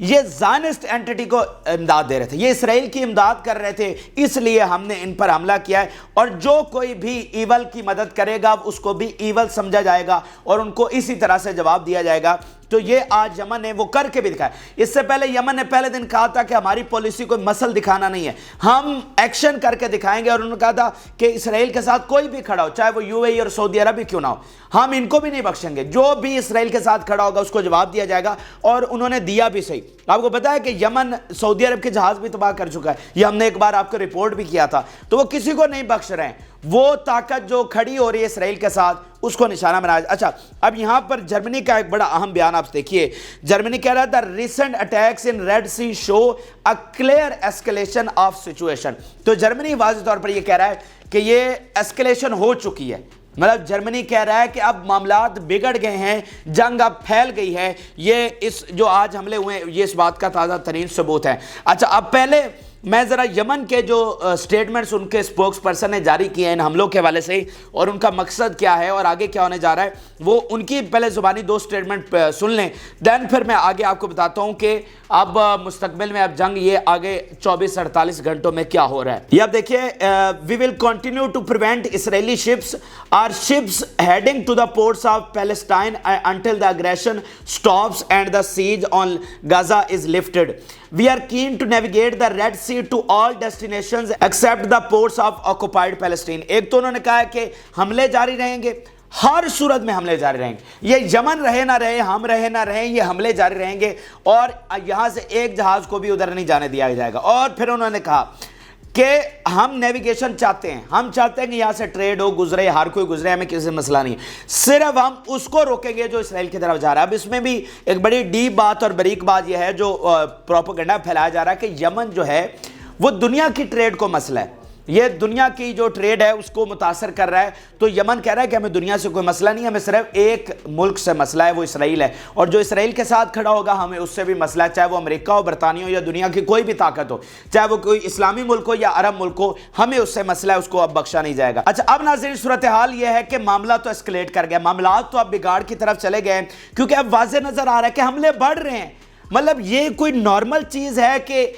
یہ زائنسٹ اینٹی کو امداد دے رہے تھے, یہ اسرائیل کی امداد کر رہے تھے, اس لیے ہم نے ان پر حملہ کیا ہے. اور جو کوئی بھی ایول کی مدد کرے گا اس کو بھی ایول سمجھا جائے گا اور ان کو اسی طرح سے جواب دیا جائے گا. تو یہ آج یمن نے وہ کر کے بھی دکھایا. اس سے پہلے یمن نے پہلے دن کہا تھا کہ ہماری پالیسی کوئی مسل دکھانا نہیں ہے, ہم ایکشن کر کے دکھائیں گے. اور انہوں نے کہا تھا کہ اسرائیل کے ساتھ کوئی بھی کھڑا ہو, چاہے وہ یو اے ای اور سعودی عرب ہی کیوں نہ ہو, ہم ان کو بھی نہیں بخشیں گے. جو بھی اسرائیل کے ساتھ کھڑا ہوگا اس کو جواب دیا جائے گا. اور انہوں نے دیا بھی صحیح. آپ کو پتا ہے کہ یمن سعودی عرب کے جہاز بھی تباہ کر چکا ہے, یہ ہم نے ایک بار آپ کو رپورٹ بھی کیا تھا. تو وہ کسی کو نہیں بخش رہے ہیں. وہ طاقت جو کھڑی ہو رہی ہے اسرائیل کے ساتھ اس کو نشانہ بنایا. اچھا, اب یہاں پر جرمنی کا ایک بڑا اہم بیان آپ دیکھیے. جرمنی کہہ رہا تھا recent attacks in Red Sea show a clear escalation of situation. تو جرمنی واضح طور پر یہ کہہ رہا ہے کہ یہ ایسکیلیشن ہو چکی ہے. مطلب جرمنی کہہ رہا ہے کہ اب معاملات بگڑ گئے ہیں, جنگ اب پھیل گئی ہے. یہ اس جو آج حملے ہوئے ہیں یہ اس بات کا تازہ ترین ثبوت ہے. اچھا, اب پہلے میں ذرا یمن کے جو سٹیٹمنٹس ان کے سپوکس پرسن نے جاری کیے ہیں ان حملوں کے حوالے سے اور ان کا مقصد کیا ہے اور آگے کیا ہونے جا رہا ہے, وہ ان کی پہلے زبانی دو سٹیٹمنٹ سن لیں, دین پھر میں آگے آپ کو بتاتا ہوں کہ اب مستقبل میں اب جنگ یہ آگے 24-48 گھنٹوں میں کیا ہو رہا ہے. یہ اب دیکھیے, we will continue to prevent Israeli ships or ships heading to the ports of Palestine until the aggression stops and the siege on Gaza is lifted. We are keen to navigate the Red Sea to all destinations except the ports of occupied Palestine. ایک تو انہوں نے کہا ہے کہ حملے جاری رہیں گے, ہر صورت میں حملے جاری رہیں گے. یہ یمن رہے نہ رہے, ہم رہے نہ رہیں, یہ حملے جاری رہیں گے اور یہاں سے ایک جہاز کو بھی ادھر نہیں جانے دیا جائے گا. اور پھر انہوں نے کہا کہ ہم نیویگیشن چاہتے ہیں, ہم چاہتے ہیں کہ یہاں سے ٹریڈ ہو, گزرے, ہر کوئی گزرے, ہمیں کسی سے مسئلہ نہیں ہے, صرف ہم اس کو روکیں گے جو اسرائیل کی طرف جا رہا ہے. اب اس میں بھی ایک بڑی ڈیپ بات اور بریک بات یہ ہے جو پروپیگنڈا پھیلایا جا رہا ہے کہ یمن جو ہے وہ دنیا کی ٹریڈ کو مسئلہ ہے, یہ دنیا کی جو ٹریڈ ہے اس کو متاثر کر رہا ہے. تو یمن کہہ رہا ہے کہ ہمیں دنیا سے کوئی مسئلہ نہیں ہے, ہمیں صرف ایک ملک سے مسئلہ ہے, وہ اسرائیل ہے. اور جو اسرائیل کے ساتھ کھڑا ہوگا ہمیں اس سے بھی مسئلہ ہے, چاہے وہ امریکہ ہو, برطانیہ ہو یا دنیا کی کوئی بھی طاقت ہو, چاہے وہ کوئی اسلامی ملک ہو یا عرب ملک ہو, ہمیں اس سے مسئلہ ہے, اس کو اب بخشا نہیں جائے گا. اچھا, اب ناظرین صورتحال یہ ہے کہ معاملہ تو اسکلیٹ کر گیا, معاملات تو اب بگاڑ کی طرف چلے گئے کیونکہ اب واضح نظر آ رہا ہے کہ حملے بڑھ رہے ہیں. مطلب یہ کوئی نارمل چیز ہے کہ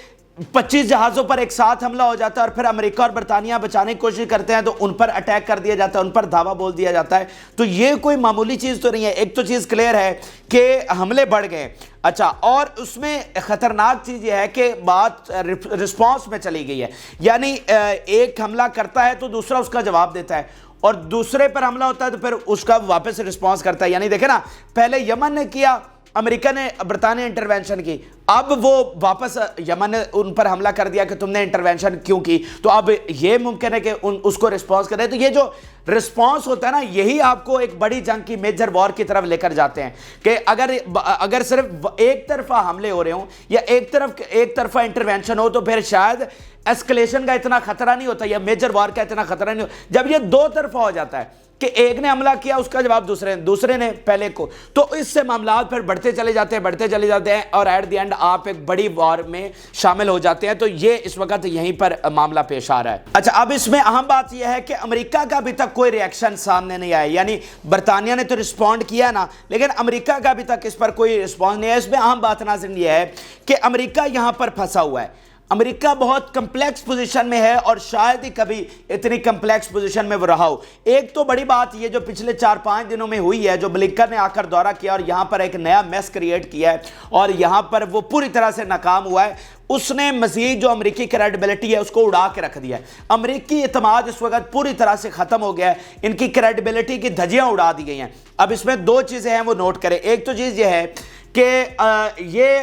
25 جہازوں پر ایک ساتھ حملہ ہو جاتا ہے اور پھر امریکہ اور برطانیہ بچانے کی کوشش کرتے ہیں تو ان پر اٹیک کر دیا جاتا ہے, ان پر دھاوا بول دیا جاتا ہے. تو یہ کوئی معمولی چیز تو نہیں ہے. ایک تو چیز کلیئر ہے کہ حملے بڑھ گئے. اچھا, اور اس میں خطرناک چیز یہ ہے کہ بات رسپانس میں چلی گئی ہے, یعنی ایک حملہ کرتا ہے تو دوسرا اس کا جواب دیتا ہے اور دوسرے پر حملہ ہوتا ہے تو پھر اس کا واپس رسپانس کرتا ہے. یعنی دیکھیں نا, پہلے یمن نے کیا, امریکہ نے, برطانیہ انٹرونشن کی, اب وہ واپس یمن نے ان پر حملہ کر دیا کہ تم نے انٹرونشن کیوں کی. تو اب یہ ممکن ہے کہ اس کو رسپانس کرے. تو یہ جو رسپانس ہوتا ہے نا, یہی آپ کو ایک بڑی جنگ کی میجر وار کی طرف لے کر جاتے ہیں کہ اگر صرف ایک طرفہ حملے ہو رہے ہوں یا ایک طرفہ انٹرونشن ہو تو پھر شاید ایسکلیشن کا اتنا خطرہ نہیں ہوتا یا میجر وار کا اتنا خطرہ نہیں ہوتا. جب یہ دو طرفہ ہو جاتا ہے کہ ایک نے حملہ کیا اس کا جواب دوسرے نے پہلے کو, تو اس سے معاملات پھر بڑھتے چلے جاتے ہیں اور ایٹ دی اینڈ آپ ایک بڑی وار میں شامل ہو جاتے ہیں. تو یہ اس وقت یہیں پر معاملہ پیش آ رہا ہے. اچھا, اب اس میں اہم بات یہ ہے کہ امریکہ کا ابھی تک کوئی ریاکشن سامنے نہیں آیا, یعنی برطانیہ نے تو رسپونڈ کیا نا, لیکن امریکہ کا ابھی تک اس پر کوئی رسپانس نہیں ہے. اس میں اہم بات ناظرین یہ ہے کہ امریکہ یہاں پر پھنسا ہوا ہے. امریکہ بہت کمپلیکس پوزیشن میں ہے اور شاید ہی کبھی اتنی کمپلیکس پوزیشن میں وہ رہا ہو. ایک تو بڑی بات یہ جو پچھلے 4-5 دنوں میں ہوئی ہے, جو بلنکن نے آ کر دورہ کیا اور یہاں پر ایک نیا میس کریٹ کیا ہے اور یہاں پر وہ پوری طرح سے ناکام ہوا ہے. اس نے مزید جو امریکی کریڈیبلٹی ہے اس کو اڑا کے رکھ دیا ہے. امریکی اعتماد اس وقت پوری طرح سے ختم ہو گیا ہے, ان کی کریڈیبلٹی کی دھجیاں اڑا دی گئی ہیں. اب اس میں دو چیزیں ہیں وہ نوٹ کریں. ایک تو چیز یہ ہے کہ یہ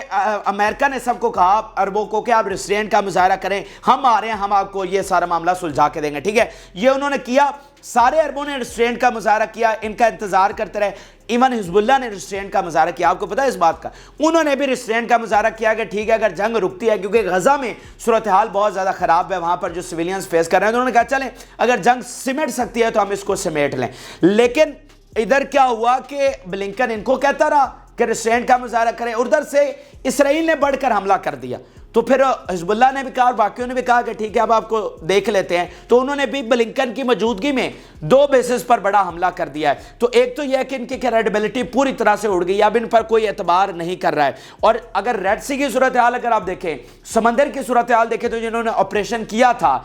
امریکہ نے سب کو کہا, عربوں کو, کہ آپ ریسٹرینٹ کا مظاہرہ کریں, ہم آ رہے ہیں, ہم آپ کو یہ سارا معاملہ سلجھا کے دیں گے. ٹھیک ہے, یہ انہوں نے کیا. سارے عربوں نے ریسٹرینٹ کا مظاہرہ کیا, ان کا انتظار کرتے رہے. ایون حزب اللہ نے ریسٹرینٹ کا مظاہرہ کیا, آپ کو پتہ ہے اس بات کا, انہوں نے بھی ریسٹرینٹ کا مظاہرہ کیا کہ ٹھیک ہے اگر جنگ رکتی ہے, کیونکہ غزہ میں صورتحال بہت زیادہ خراب ہے, وہاں پر جو سویلینز فیس کر رہے ہیں, تو انہوں نے کہا چلیں اگر جنگ سمیٹ سکتی ہے تو ہم اس کو سمیٹ لیں. لیکن ادھر کیا ہوا کہ بلنکن ان کو کہتا رہا کہ ریسٹرینٹ کا مظاہرہ کریں, ادھر سے اسرائیل نے بڑھ کر حملہ کر دیا. تو پھر حزب اللہ نے بھی کہا اور باقیوں نے بھی کہا کہ ٹھیک ہے اب آپ کو دیکھ لیتے ہیں. تو انہوں نے بھی بلنکن کی موجودگی میں 2 بیسز پر بڑا حملہ کر دیا ہے. تو ایک تو یہ ہے کہ ان کی کریڈیبلٹی پوری طرح سے اڑ گئی, اب ان پر کوئی اعتبار نہیں کر رہا ہے. اور اگر ریڈ سی کی صورتحال اگر آپ دیکھیں, سمندر کی صورتحال دیکھیں, تو جنہوں نے آپریشن کیا تھا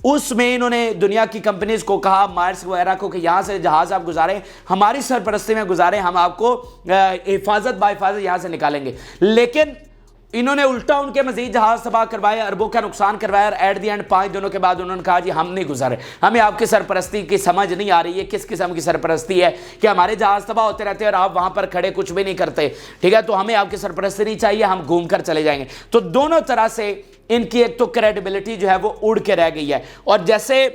اس میں انہوں نے دنیا کی کمپنیز کو کہا, مائرس وغیرہ کو, کہ یہاں سے جہاز آپ گزاریں, ہماری سرپرستی میں گزاریں, ہم آپ کو حفاظت باحفاظت یہاں سے نکالیں گے. لیکن انہوں نے الٹا ان کے مزید جہاز تباہ کروائے, اربوں کا نقصان کروایا, اور ایٹ دی اینڈ 5 دنوں کے بعد انہوں نے کہا جی ہم نہیں گزارے, ہمیں آپ کی سرپرستی کی سمجھ نہیں آ رہی ہے, کس قسم کی سرپرستی ہے کہ ہمارے جہاز تباہ ہوتے رہتے ہیں اور آپ وہاں پر کھڑے کچھ بھی نہیں کرتے, ٹھیک ہے, تو ہمیں آپ کی سرپرستی نہیں چاہیے, ہم گھوم کر چلے جائیں گے. تو دونوں طرح سے ان کی ایک تو کریڈیبلٹی جو ہے وہ اڑ کے رہ گئی ہے. اور جیسے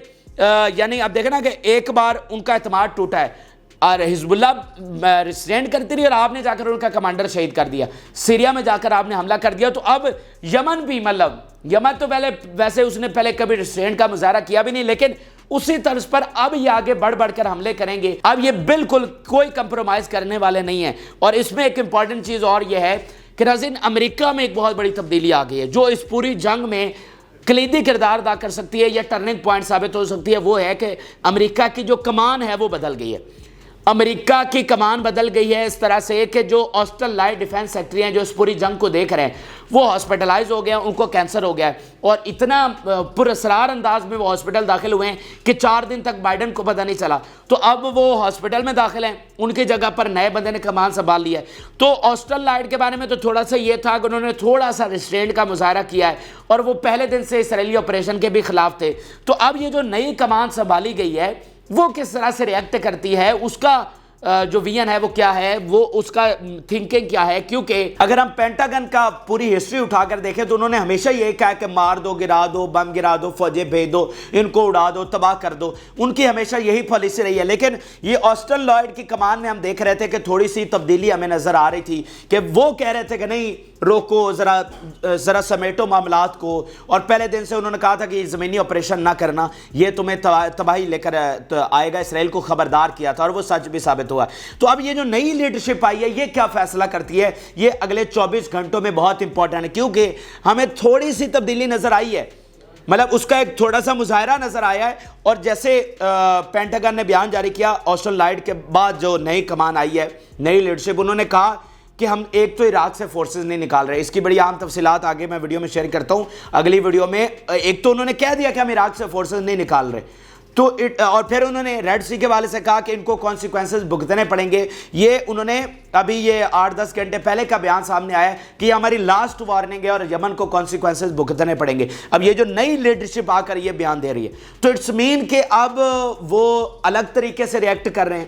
یعنی آپ دیکھیں نا کہ ایک بار ان کا اعتماد ٹوٹا ہے اور حزب اللہ ریسٹرینٹ کرتی رہی اور آپ نے جا کر ان کا کمانڈر شہید کر دیا, سیریا میں جا کر آپ نے حملہ کر دیا. تو اب یمن بھی, مطلب یمن تو پہلے ویسے اس نے پہلے کبھی ریسٹرینٹ کا مظاہرہ کیا بھی نہیں, لیکن اسی طرز پر اب یہ آگے بڑھ بڑھ کر حملے کریں گے. اب یہ بالکل کوئی کمپرومائز کرنے والے نہیں ہیں. اور اس میں ایک امپورٹنٹ چیز اور یہ ہے کہ ناظرین, امریکہ میں ایک بہت بڑی تبدیلی آ گئی ہے جو اس پوری جنگ میں کلیدی کردار ادا کر سکتی ہے یا ٹرننگ پوائنٹ ثابت ہو سکتی ہے. وہ ہے کہ امریکہ کی جو کمان ہے وہ بدل گئی ہے. امریکہ کی کمان بدل گئی ہے اس طرح سے کہ جو آسٹن لائٹ ڈیفنس سیکٹری ہیں جو اس پوری جنگ کو دیکھ رہے ہیں وہ ہاسپٹلائز ہو گئے ہیں, ان کو کینسر ہو گیا ہے, اور اتنا پراسرار انداز میں وہ ہاسپٹل داخل ہوئے ہیں کہ 4 دن تک بائیڈن کو پتہ نہیں چلا. تو اب وہ ہاسپٹل میں داخل ہیں, ان کی جگہ پر نئے بندے نے کمان سنبھال لیا ہے. تو آسٹن لائٹ کے بارے میں تو تھوڑا سا یہ تھا کہ انہوں نے تھوڑا سا ریسٹرینٹ کا مظاہرہ کیا ہے اور وہ پہلے دن سے اسرائیلی آپریشن کے بھی خلاف تھے. تو اب یہ جو نئی کمان سنبھالی گئی ہے وہ کس طرح سے ریئیکٹ کرتی ہے, اس کا جو ویژن ہے وہ کیا ہے, وہ اس کا تھنکنگ کیا ہے. کیونکہ اگر ہم پینٹاگن کا پوری ہسٹری اٹھا کر دیکھیں تو انہوں نے ہمیشہ یہ کہا کہ مار دو, گرا دو, بم گرا دو, فوجیں بھیج دو, ان کو اڑا دو, تباہ کر دو. ان کی ہمیشہ یہی پالیسی رہی ہے. لیکن یہ آسٹن لائٹ کی کمان میں ہم دیکھ رہے تھے کہ تھوڑی سی تبدیلی ہمیں نظر آ رہی تھی کہ وہ کہہ رہے تھے کہ نہیں روکو, ذرا سمیٹو معاملات کو. اور پہلے دن سے انہوں نے کہا تھا کہ زمینی آپریشن نہ کرنا, یہ تمہیں تباہی لے کر آئے گا, اسرائیل کو خبردار کیا تھا اور وہ سچ بھی ثابت ہوا. تو اب یہ جو نئی لیڈرشپ آئی ہے یہ کیا فیصلہ کرتی ہے, یہ اگلے 24 گھنٹوں میں بہت امپورٹنٹ ہے. کیونکہ ہمیں تھوڑی سی تبدیلی نظر آئی ہے, مطلب اس کا ایک تھوڑا سا مظاہرہ نظر آیا ہے. اور جیسے پینٹاگن نے بیان جاری کیا آسٹن لائٹ کے بعد جو نئی کمان آئی ہے, نئی لیڈرشپ, انہوں نے کہا کہ ہم ایک تو عراق سے فورسز نہیں نکال رہے. اس کی بڑی عام تفصیلات آگے میں ویڈیو میں شیئر کرتا ہوں اگلی ویڈیو میں. ایک تو انہوں نے کہہ دیا کہ ہم عراق سے فورسز نہیں نکال رہے, تو اور پھر انہوں نے ریڈ سی کے والے سے کہا کہ ان کو کانسیکوینسز بھگتنے پڑیں گے. یہ انہوں نے ابھی یہ 8-10 گھنٹے پہلے کا بیان سامنے آیا کہ یہ ہماری لاسٹ وارننگ ہے اور یمن کو کانسیکوینسز بھگتنے پڑیں گے. اب یہ جو نئی لیڈرشپ آ کر یہ بیان دے رہی ہے تو اٹس مین کہ اب وہ الگ طریقے سے ریئیکٹ کر رہے ہیں.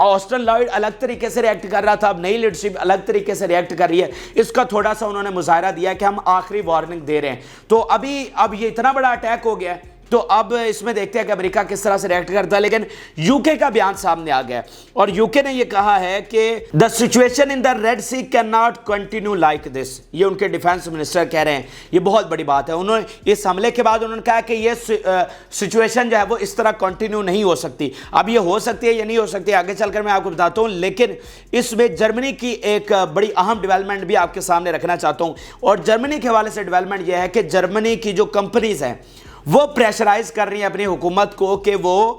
آسٹن لائٹ الگ طریقے سے ریئیکٹ کر رہا تھا, اب نئی لیڈرشپ الگ طریقے سے ریئیکٹ کر رہی ہے. اس کا تھوڑا سا انہوں نے مظاہرہ دیا کہ ہم آخری وارننگ دے رہے ہیں. تو اب یہ اتنا بڑا اٹیک ہو گیا ہے, تو اب اس میں دیکھتے ہیں کہ امریکہ کس طرح سے ریئیکٹ کرتا ہے. لیکن یو کے کا بیان سامنے آ گیا اور یو کے نے یہ کہا ہے کہ the situation in the Red Sea cannot continue like this. یہ ان کے ڈیفنس منسٹر کہہ رہے ہیں, یہ بہت بڑی بات ہے. انہوں نے اس حملے کے بعد انہوں نے کہا کہ یہ سچویشن جو ہے وہ اس طرح کنٹینیو نہیں ہو سکتی. اب یہ ہو سکتی ہے یا نہیں ہو سکتی آگے چل کر میں آپ کو بتاتا ہوں. لیکن اس میں جرمنی کی ایک بڑی اہم ڈیولپمنٹ بھی آپ کے سامنے رکھنا چاہتا ہوں. اور جرمنی کے حوالے سے ڈیولپمنٹ یہ ہے کہ جرمنی کی جو کمپنیز ہیں وہ پریشرائز کر رہی ہیں اپنی حکومت کو کہ وہ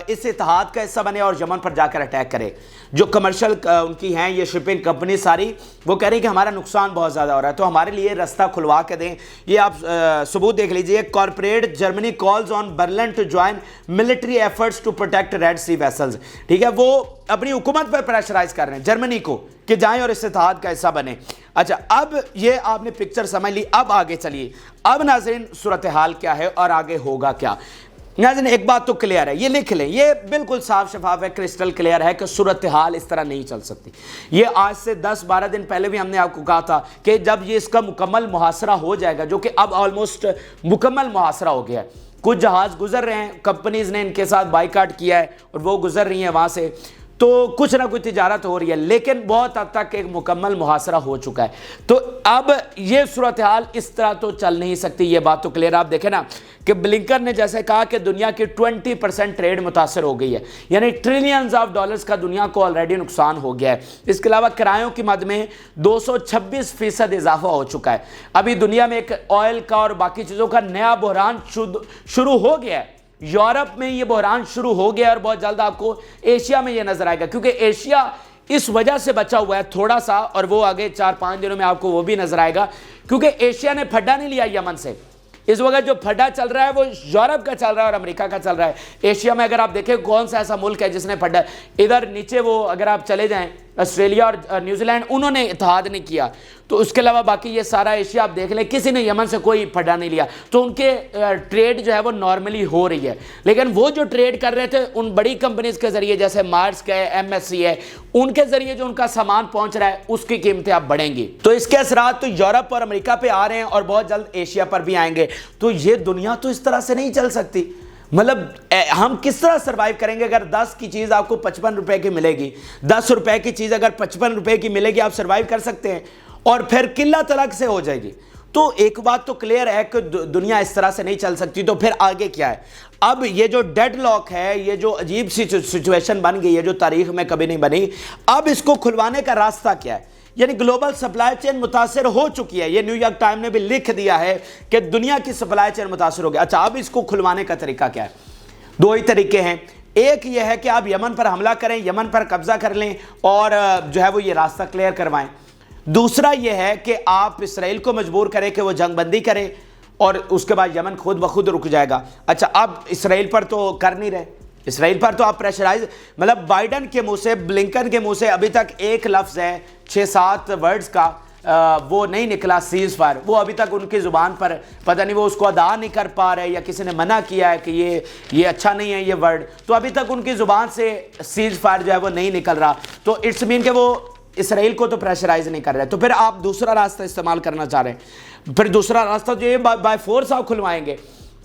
اس اتحاد کا حصہ بنے اور یمن پر جا کر اٹیک کرے. جو کمرشل ان کی ہیں یہ شپنگ کمپنی ساری, وہ کہہ رہی ہیں کہ ہمارا نقصان بہت زیادہ ہو رہا ہے تو ہمارے لیے رستہ کھلوا کے دیں. یہ آپ ثبوت دیکھ لیجئے. Corporate Germany calls on Berlin to join military efforts to protect Red Sea vessels. ٹھیک ہے, وہ اپنی حکومت پر پریشرائز کر رہے ہیں جرمنی کو کہ جائیں اور اس اتحاد کا حصہ بنے. اچھا, اب یہ آپ نے پکچر سمجھ لی. اب آگے چلیے, اب ناظرین صورتحال کیا ہے اور آگے ہوگا کیا. ناظرین ایک بات تو کلیئر ہے, یہ لکھ لیں, یہ بالکل صاف شفاف ہے, کرسٹل کلیئر ہے کہ صورتحال اس طرح نہیں چل سکتی. یہ آج سے 10-12 دن پہلے بھی ہم نے آپ کو کہا تھا کہ جب یہ اس کا مکمل محاصرہ ہو جائے گا, جو کہ اب آلموسٹ مکمل محاصرہ ہو گیا ہے. کچھ جہاز گزر رہے ہیں, کمپنیز نے ان کے ساتھ بائیکاٹ کیا ہے اور وہ گزر رہی ہیں وہاں سے. تو کچھ نہ کچھ تجارت ہو رہی ہے، لیکن بہت حد تک ایک مکمل محاصرہ ہو چکا ہے۔ تو اب یہ صورتحال اس طرح تو چل نہیں سکتی، یہ بات تو کلیئر۔ آپ دیکھیں نا کہ بلنکن نے جیسے کہا کہ دنیا کی 20% ٹریڈ متاثر ہو گئی ہے، یعنی ٹریلینز آف ڈالرز کا دنیا کو آلریڈی نقصان ہو گیا ہے۔ اس کے علاوہ کرایوں کی مد میں 226% اضافہ ہو چکا ہے۔ ابھی دنیا میں ایک آئل کا اور باقی چیزوں کا نیا بحران شروع ہو گیا ہے۔ یورپ میں یہ بحران شروع ہو گیا اور بہت جلد آپ کو ایشیا میں یہ نظر آئے گا، کیونکہ ایشیا اس وجہ سے بچا ہوا ہے تھوڑا سا، اور وہ آگے 4-5 دنوں میں آپ کو وہ بھی نظر آئے گا، کیونکہ ایشیا نے پھڈا نہیں لیا یمن سے۔ اس وقت جو پھڈا چل رہا ہے وہ یورپ کا چل رہا ہے اور امریکہ کا چل رہا ہے۔ ایشیا میں اگر آپ دیکھیں کون سا ایسا ملک ہے جس نے پھڈا، ادھر نیچے وہ اگر آپ چلے جائیں آسٹریلیا اور نیوزی لینڈ، انہوں نے اتحاد نہیں کیا۔ تو اس کے علاوہ باقی یہ سارا ایشیا آپ دیکھ لیں، کسی نے یمن سے کوئی پھڈا نہیں لیا، تو ان کے ٹریڈ جو ہے وہ نارملی ہو رہی ہے۔ لیکن وہ جو ٹریڈ کر رہے تھے ان بڑی کمپنیز کے ذریعے جیسے مارسک ہے، MSC ہے، ان کے ذریعے جو ان کا سامان پہنچ رہا ہے اس کی قیمتیں اب بڑھیں گی۔ تو اس کے اثرات تو یورپ اور امریکہ پہ آ رہے ہیں اور بہت جلد ایشیا پر بھی آئیں گے۔ تو یہ دنیا تو اس طرح سے نہیں چل سکتی۔ مطلب ہم کس طرح سروائیو کریں گے اگر 10 کی چیز آپ کو 55 روپے کی ملے گی؟ 10 روپے کی چیز اگر 55 روپے کی ملے گی آپ سروائیو کر سکتے ہیں؟ اور پھر قلت الگ سے ہو جائے گی۔ تو ایک بات تو کلیئر ہے کہ دنیا اس طرح سے نہیں چل سکتی۔ تو پھر آگے کیا ہے؟ اب یہ جو ڈیڈ لاک ہے، یہ جو عجیب سی سچویشن بن گئی ہے جو تاریخ میں کبھی نہیں بنی، اب اس کو کھلوانے کا راستہ کیا ہے؟ یعنی گلوبل سپلائی چین متاثر ہو چکی ہے، یہ نیو یارک ٹائم نے بھی لکھ دیا ہے کہ دنیا کی سپلائی چین متاثر ہو گئی۔ اچھا، اب اس کو کھلوانے کا طریقہ کیا ہے؟ 2 ہی طریقے ہیں۔ ایک یہ ہے کہ آپ یمن پر حملہ کریں، یمن پر قبضہ کر لیں اور جو ہے وہ یہ راستہ کلیئر کروائیں۔ دوسرا یہ ہے کہ آپ اسرائیل کو مجبور کریں کہ وہ جنگ بندی کرے اور اس کے بعد یمن خود بخود رک جائے گا۔ اچھا، اب اسرائیل پر تو کر نہیں رہے، اسرائیل پر تو آپ پریشرائز، مطلب بائیڈن کے منہ سے، بلنکن کے منہ سے ابھی تک ایک لفظ ہے 6-7 ورڈز کا وہ نہیں نکلا، سیز فائر۔ وہ ابھی تک ان کی زبان پر پتہ نہیں وہ اس کو ادا نہیں کر پا رہے یا کسی نے منع کیا ہے کہ یہ اچھا نہیں ہے یہ ورڈ، تو ابھی تک ان کی زبان سے سیز فائر جو ہے وہ نہیں نکل رہا۔ تو اٹس مین کہ وہ اسرائیل کو تو پریشرائز نہیں کر رہے۔ تو پھر آپ دوسرا راستہ استعمال کرنا چاہ رہے ہیں۔ پھر دوسرا راستہ جو یہ بائی فورس آپ کھلوائیں گے،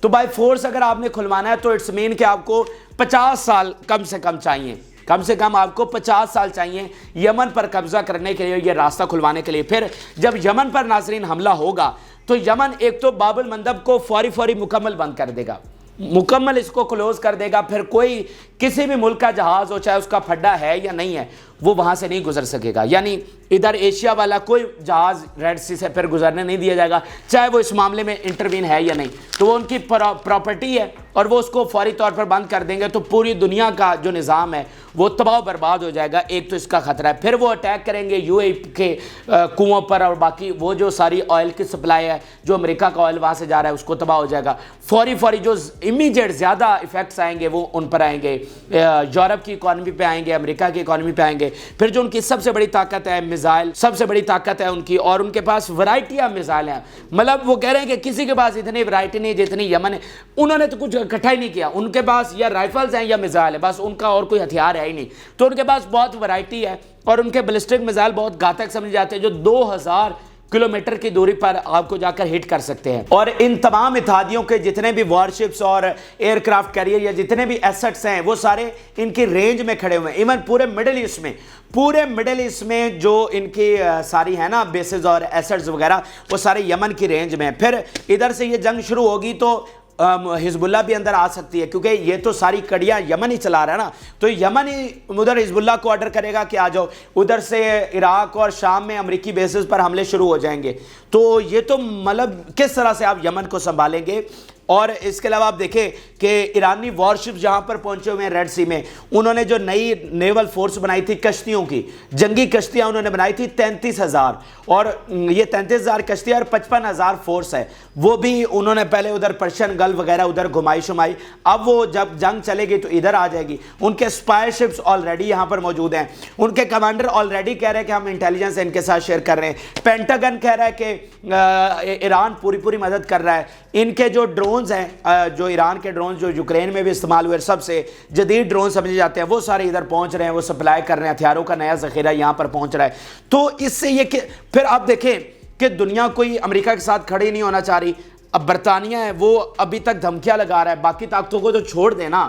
تو بائی فورس اگر آپ نے کھلوانا ہے تو اٹس مین کہ آپ کو 50 سال کم سے کم چاہیے، کم سے کم آپ کو 50 سال چاہیے یمن پر قبضہ کرنے کے لیے، یہ راستہ کھلوانے کے لیے۔ پھر جب یمن پر ناظرین حملہ ہوگا تو یمن ایک تو باب المندب کو فوری مکمل بند کر دے گا، مکمل اس کو کلوز کر دے گا۔ پھر کوئی کسی بھی ملک کا جہاز ہو، چاہے اس کا پھڈا ہے یا نہیں ہے، وہ وہاں سے نہیں گزر سکے گا۔ یعنی ادھر ایشیا والا کوئی جہاز ریڈ سی سے پھر گزرنے نہیں دیا جائے گا، چاہے وہ اس معاملے میں انٹروین ہے یا نہیں۔ تو وہ ان کی پراپرٹی ہے اور وہ اس کو فوری طور پر بند کر دیں گے، تو پوری دنیا کا جو نظام ہے وہ تباہ و برباد ہو جائے گا۔ ایک تو اس کا خطرہ ہے۔ پھر وہ اٹیک کریں گے UAE کے کنووں پر، اور باقی وہ جو ساری آئل کی سپلائی ہے، جو امریکہ کا آئل وہاں سے جا رہا ہے، اس کو تباہ ہو جائے گا۔ فوری جو امیجیٹ زیادہ ایفیکٹس آئیں گے وہ ان پر آئیں گے، یورپ کی اکانومی پہ آئیں گے، امریکہ کی اکانومی پہ آئیں گے۔ پھر جو ان کی سب سے بڑی طاقت ہے میزائل، سب سے بڑی طاقت ہے ان کی، اور ان کے پاس ورائٹی آف میزائل ہیں۔ مطلب وہ کہہ رہے ہیں کہ کسی کے پاس اتنی ورائٹی نہیں جتنی یمن ہے۔ انہوں نے تو کچھ اکٹھا ہی نہیں کیا، ان کے پاس یا رائفلز ہیں یا میزائل ہے، بس ان کا اور کوئی ہتھیار ہے ہی نہیں۔ تو ان کے پاس بہت ورائٹی ہے اور ان کے بیلسٹک میزائل بہت گھاتک سمجھے جاتے ہیں، جو 2000 کلومیٹر کی دوری پر آپ کو جا کر ہٹ کر سکتے ہیں۔ اور ان تمام اتحادیوں کے جتنے بھی وارشپس اور ایئر کرافٹ کیریئر یا جتنے بھی ایسٹس ہیں وہ سارے ان کی رینج میں کھڑے ہوئے ہیں۔ ایون پورے مڈل ایسٹ میں جو ان کی ساری ہے نا بیسز اور ایسٹس وغیرہ، وہ سارے یمن کی رینج میں ہیں۔ پھر ادھر سے یہ جنگ شروع ہوگی تو حزب اللہ بھی اندر آ سکتی ہے، کیونکہ یہ تو ساری کڑیاں یمن ہی چلا رہا ہے نا، تو یمن ہی ادھر حزب اللہ کو آرڈر کرے گا کہ آ جاؤ۔ ادھر سے عراق اور شام میں امریکی بیسز پر حملے شروع ہو جائیں گے۔ تو یہ تو مطلب کس طرح سے آپ یمن کو سنبھالیں گے؟ اور اس کے علاوہ آپ دیکھیں کہ ایرانی وارشپ جہاں پر پہنچے ہوئے ہیں ریڈ سی میں، انہوں نے جو نئی نیول فورس بنائی تھی کشتیوں کی، جنگی کشتیاں انہوں نے بنائی تھی 33,000، اور یہ 33,000 کشتیاں اور 55,000 فورس ہے، وہ بھی انہوں نے پہلے ادھر پرشین گلف وغیرہ ادھر گھمائی شمائی۔ اب وہ جب جنگ چلے گی تو ادھر آ جائے گی۔ ان کے اسپائی شپس آلریڈی یہاں پر موجود ہیں، ان کے کمانڈر آلریڈی کہہ رہے ہیں کہ ہم انٹیلیجنس ان کے ساتھ شیئر کر رہے ہیں۔ پینٹاگن کہہ رہا ہے کہ ایران پوری مدد کر رہا ہے۔ ان کے جو ڈرونز ہیں، جو ایران کے ڈرونز جو یوکرین میں بھی استعمال ہوئے، سب سے جدید ڈرون سمجھے جاتے ہیں، وہ سارے ادھر پہنچ رہے ہیں، وہ سپلائی کر رہے ہیں، ہتھیاروں کا نیا ذخیرہ یہاں پر پہنچ رہا ہے۔ تو اس سے یہ کہ پھر آپ دیکھیں کہ دنیا کوئی امریکہ کے ساتھ کھڑی نہیں ہونا چاہ رہی۔ اب برطانیہ ہے وہ ابھی تک دھمکیاں لگا رہا ہے، باقی طاقتوں کو تو چھوڑ دینا،